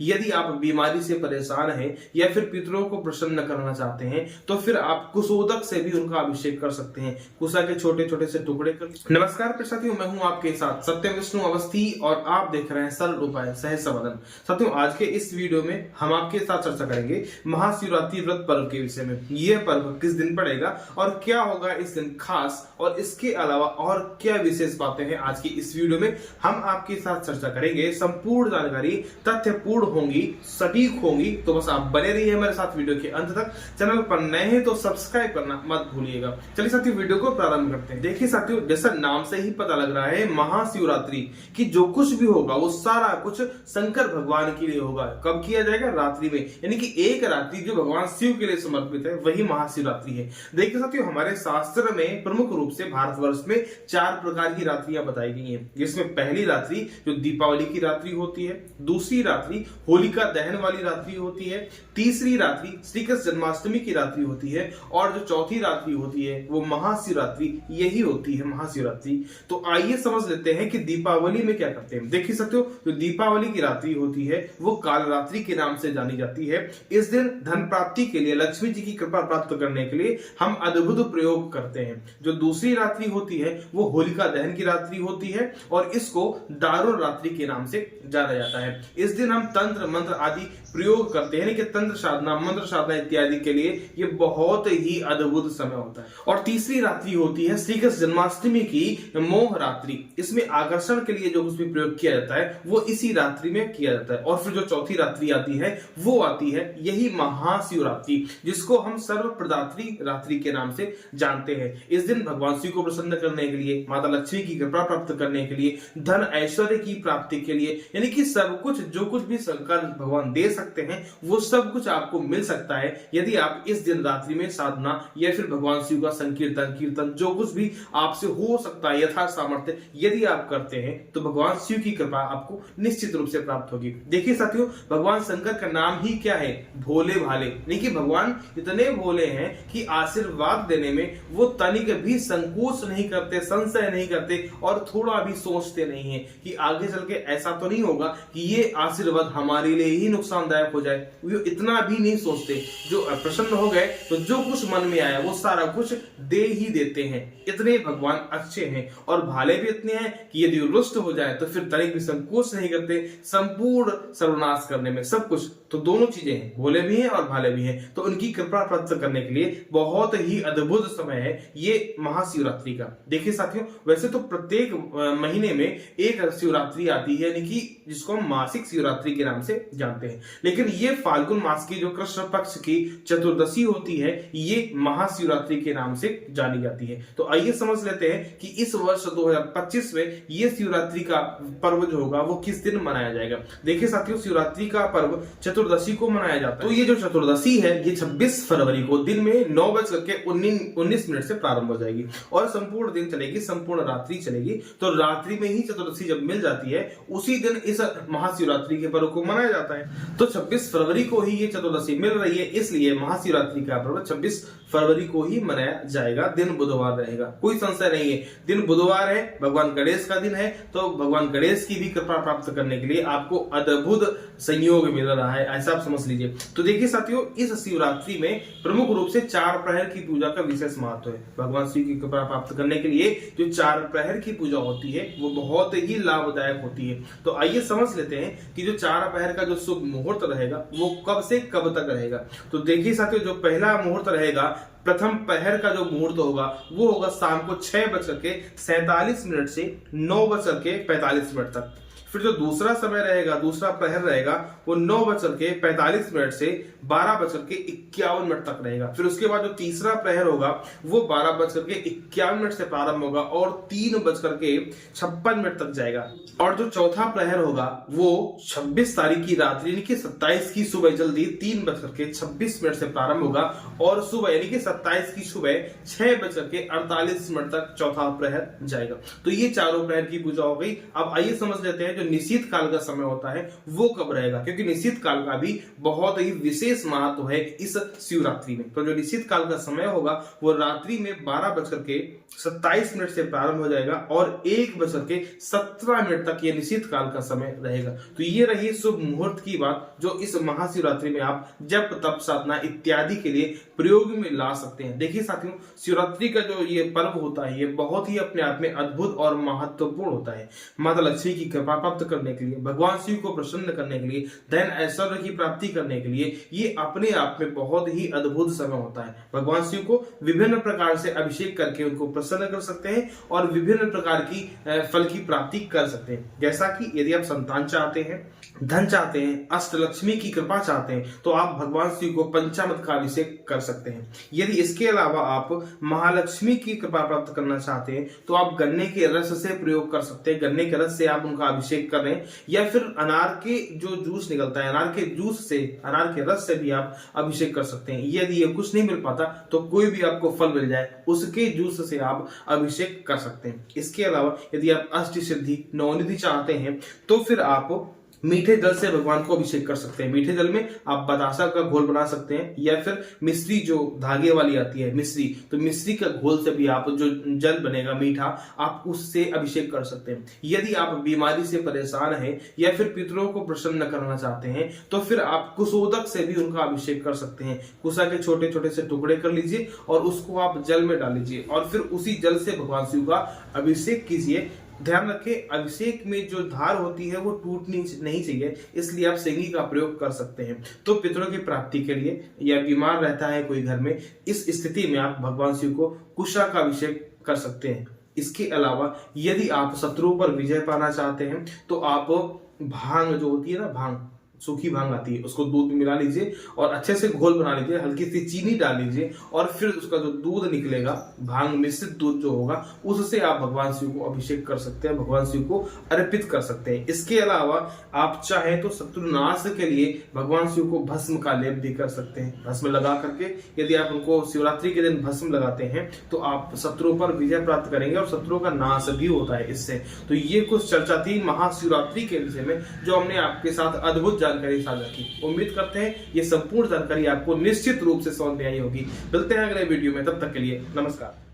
यदि आप बीमारी से परेशान हैं या फिर पितरों को प्रसन्न करना चाहते हैं तो फिर आप कुशोदक से भी उनका अभिषेक कर सकते हैं। कुशा के छोटे छोटे से टुकड़े कर। नमस्कार प्रिय साथियों, मैं हूं आपके साथ सत्यम विष्णु अवस्थी और आप देख रहे हैं सरल उपाय सहज समाधान। साथियों, आज के इस वीडियो में हम आपके साथ चर्चा करेंगे महाशिवरात्रि व्रत पर्व के विषय में। यह पर्व किस दिन पड़ेगा और क्या होगा इस दिन खास, और इसके अलावा और क्या विशेष बातें हैं आज की इस वीडियो में हम आपके साथ चर्चा करेंगे। संपूर्ण जानकारी तथ्यपूर्ण होंगी, सटीक होंगी, तो बस आप बने रहिए हमारे साथ वीडियो के अंत तक। चैनल पर नए हैं तो सब्सक्राइब करना मत भूलिएगा। चलिए साथियों, वीडियो को प्रारंभ करते हैं। देखिए साथियों, जैसा नाम से ही पता लग रहा है महाशिवरात्रि की जो कुछ भी होगा वो सारा कुछ शंकर भगवान के लिए होगा। कब किया जाएगा? रात्रि में, यानी कि एक रात्रि जो भगवान शिव के लिए समर्पित है वही महाशिवरात्रि है। देखिए साथियों, हमारे शास्त्र में प्रमुख रूप से भारतवर्ष में 4 प्रकार की रात्रियां बताई गई हैं, जिसमें पहली रात्रि जो दीपावली की रात्रि होती है, दूसरी रात्रि होलिका दहन वाली रात्रि होती है, तीसरी रात्रि श्री कृष्ण जन्माष्टमी की रात्रि होती है, और जो चौथी रात्रि होती है वो महाशिवरात्रि यही होती है महाशिवरात्रि। तो आइए समझ लेते हैं कि दीपावली में क्या करते हैं। देखिए साथियों, जो दीपावली की रात्रि होती है वो कालरात्रि के नाम से जानी जाती है। इस दिन धन प्राप्ति के लिए, लक्ष्मी जी की कृपा प्राप्त करने के लिए हम अद्भुत प्रयोग करते हैं। जो दूसरी रात्रि होती है वो होलिका दहन की रात्रि होती है और इसको दारुण रात्रि के नाम से जाना जाता है। इस दिन हम तंत्र मंत्र आदि प्रयोग करते हैं कि तंत्र साधना, मंत्र साधना इत्यादि के लिए ये बहुत ही अद्भुत समय होता है। और तीसरी रात्रि होती है श्री कृष्ण जन्माष्टमी की मोह रात्रि। इसमें आकर्षण के लिए जो कुछ भी प्रयोग किया जाता है वो इसी रात्रि में किया जाता है। और फिर जो चौथी रात्रि आती है वो आती है यही महाशिवरात्रि, जिसको हम सर्वप्रदात्री रात्रि के नाम से जानते हैं। इस दिन भगवान शिव को प्रसन्न करने के लिए, माता लक्ष्मी की कृपा प्राप्त करने के लिए, धन ऐश्वर्य की प्राप्ति के लिए, यानी कि सब कुछ जो कुछ भी शंकर भगवान दे सकते हैं वो सब कुछ आपको मिल सकता है यदि आप इस दिन रात्रि में साधना या फिर भगवान शिव का संकीर्तन, कीर्तन जो कुछ भी आपसे हो सकता है यथा सामर्थ्य यदि आप करते हैं तो भगवान शिव की कृपा आपको निश्चित रूप से प्राप्त होगी। देखिए साथियों, भगवान शंकर का नाम ही क्या है? भोले भाले। यानी कि भगवान इतने भोले हैं कि आशीर्वाद देने में वो तनिक भी संकोच नहीं करते, संशय नहीं करते और थोड़ा भी सोचते नहीं है कि आगे चल के ऐसा तो नहीं होगा कि ये आशीर्वाद हमारे लिए ही नुकसानदायक हो जाए। वो इतना भी नहीं सोचते। जो प्रसन्न हो गए तो जो कुछ मन में आया वो सारा कुछ दे ही देते हैं। इतने भगवान अच्छे हैं और भाले भी इतने हैं कि यदि रुष्ट हो जाए तो फिर तनिक भी संकोच नहीं करते संपूर्ण सर्वनाश करने में। सब कुछ तो दोनों चीजें हैं, भोले भी हैं और भाले भी हैं। तो उनकी कृपा प्राप्त करने के लिए बहुत ही अद्भुत समय है ये महाशिवरात्रि का। देखिए साथियों, वैसे तो प्रत्येक महीने में एक शिवरात्रि आती है, यानी कि जिसको हम मासिक शिवरात्रि के नाम से जानते हैं, लेकिन ये फाल्गुन मास की जो कृष्ण पक्ष की चतुर्दशी होती है ये महाशिवरात्रि के नाम से जानी जाती है। तो आइए समझ लेते हैं कि इस वर्ष 2025 में ये शिवरात्रि का पर्व जो होगा वो किस दिन मनाया जाएगा। देखिए साथियों, शिवरात्रि का पर्व चतुर्दशी को मनाया जाता है। तो ये जो चतुर्दशी है ये 26 फरवरी को दिन में 9:19 से प्रारंभ हो जाएगी और संपूर्ण दिन चलेगी, संपूर्ण रात्रि चलेगी। तो रात्रि में ही चतुर्दशी जब मिल जाती है उसी दिन इस महाशिवरात्रि के पर्व को मनाया जाता है। तो 26 फरवरी को ही ये चतुर्दशी मिल रही है, इसलिए महाशिवरात्रि का पर्व 26 फरवरी को ही मनाया जाएगा। दिन बुधवार रहेगा, कोई संशय नहीं है। दिन बुधवार है, भगवान गणेश का दिन है, तो भगवान गणेश की भी कृपा प्राप्त करने के लिए आपको अद्भुत संयोग मिल रहा है, ऐसा आप समझ लीजिए। तो देखिए साथियों, इस शिवरात्रि में प्रमुख रूप से 4 प्रहर की पूजा का विशेष महत्व है। भगवान शिव की कृपा प्राप्त करने के लिए जो 4 प्रहर की पूजा होती है वो बहुत ही लाभदायक होती है। तो आइए समझ लेते हैं कि जो 4 प्रहर का जो शुभ मुहूर्त रहेगा वो कब से कब तक रहेगा। तो देखिए साथियों, जो पहला मुहूर्त रहेगा, प्रथम पहर का जो मुहूर्त होगा वो होगा शाम को 6:47 से 9:45 तक। फिर जो दूसरा समय रहेगा, दूसरा प्रहर रहेगा वो 9:45 से 12:51 तक रहेगा। फिर उसके बाद जो तीसरा प्रहर होगा वो 12:51 से प्रारंभ होगा और 3:56 तक जाएगा। और जो चौथा प्रहर होगा वो 26 तारीख की रात्रि यानी कि 27 की सुबह जल्दी 3:26 से प्रारंभ होगा और सुबह यानी कि 27 की सुबह 6:48 तक चौथा प्रहर जाएगा। तो ये चारों प्रहर की पूजा हो गई। अब आइए समझ लेते हैं जो जो निश्चित काल का समय होता है वो कब रहेगा, क्योंकि निश्चित काल का भी बहुत ही विशेष महत्व है इस शिवरात्रि में। तो जो निश्चित काल का समय होगा वो रात्रि में 12:27 से प्रारंभ हो जाएगा और 1:17 तक ये निश्चित काल का समय रहेगा। तो ये रही शुभ मुहूर्त की बात जो इस महाशिवरात्रि में आप जप तप साधना इत्यादि के लिए प्रयोग में ला सकते हैं। देखिए साथियों, शिवरात्रि का जो ये पर्व होता है ये बहुत ही अपने आप में अद्भुत और महत्वपूर्ण होता है। माता लक्ष्मी की कृपा प्राप्त करने के लिए, भगवान शिव को प्रसन्न करने के लिए, धन ऐश्वर्य की प्राप्ति करने के लिए ये अपने आप में बहुत ही अद्भुत समय होता है। भगवान शिव को विभिन्न प्रकार से अभिषेक करके उनको प्रसन्न कर सकते हैं और विभिन्न प्रकार की फल की प्राप्ति कर सकते हैं। जैसा कि यदि आप संतान चाहते हैं, धन चाहते हैं, अष्टलक्ष्मी की कृपा चाहते हैं तो आप भगवान शिव को पंचामृत का अभिषेक कर सकते हैं। यदि इसके अलावा आप महालक्ष्मी की कृपा प्राप्त करना चाहते हैं तो आप गन्ने के रस से प्रयोग कर सकते हैं। गन्ने के रस से आप उनका अभिषेक करें या फिर अनार के जो जूस निकलता है, अनार के जूस से, अनार के रस से भी आप अभिषेक कर सकते हैं। यदि ये कुछ नहीं मिल पाता तो कोई भी आपको फल मिल जाए उसके जूस से आप अभिषेक कर सकते हैं। इसके अलावा यदि आप अष्ट सिद्धि नवनिधि चाहते हैं तो फिर आप मीठे जल से भगवान को अभिषेक कर सकते हैं। मीठे जल में आप बतासा का घोल बना सकते हैं या फिर मिश्री जो धागे वाली आती है मिश्री, तो मिश्री का घोल से भी आप जो जल बनेगा मीठा आप उससे अभिषेक कर सकते हैं। यदि आप बीमारी से परेशान हैं या फिर पितरों को प्रसन्न करना चाहते हैं तो फिर आप कुशोदक से भी उनका अभिषेक कर सकते हैं। कुशा के छोटे छोटे से टुकड़े कर लीजिए और उसको आप जल में डाल लीजिए और फिर उसी जल से भगवान शिव का अभिषेक कीजिए। ध्यान रखें, अभिषेक में जो धार होती है वो टूटनी नहीं चाहिए, इसलिए आप सेंगी का प्रयोग कर सकते हैं। तो पितरों की प्राप्ति के लिए या बीमार रहता है कोई घर में, इस स्थिति में आप भगवान शिव को कुशा का अभिषेक कर सकते हैं। इसके अलावा यदि आप शत्रुओं पर विजय पाना चाहते हैं तो आप भांग जो होती है ना, भांग सूखी भांग आती है, उसको दूध में मिला लीजिए और अच्छे से घोल बना लीजिए, हल्की सी चीनी डाल लीजिए और फिर उसका जो दूध निकलेगा, भांग मिश्रित दूध जो होगा, उससे आप भगवान शिव को अभिषेक कर सकते हैं, भगवान शिव को अर्पित कर सकते हैं। इसके अलावा आप चाहें तो शत्रुनाश के लिए भगवान शिव को भस्म का लेप भी कर सकते हैं। भस्म लगा करके यदि आप उनको शिवरात्रि के दिन भस्म लगाते हैं तो आप शत्रुओं पर विजय प्राप्त करेंगे और शत्रुओं का नाश भी होता है इससे। तो ये कुछ चर्चा थी महाशिवरात्रि के विषय में जो हमने आपके साथ अद्भुत जानकारी साझा की। उम्मीद करते हैं ये संपूर्ण जानकारी आपको निश्चित रूप से समझ में आई होगी। मिलते हैं अगले वीडियो में, तब तक के लिए नमस्कार।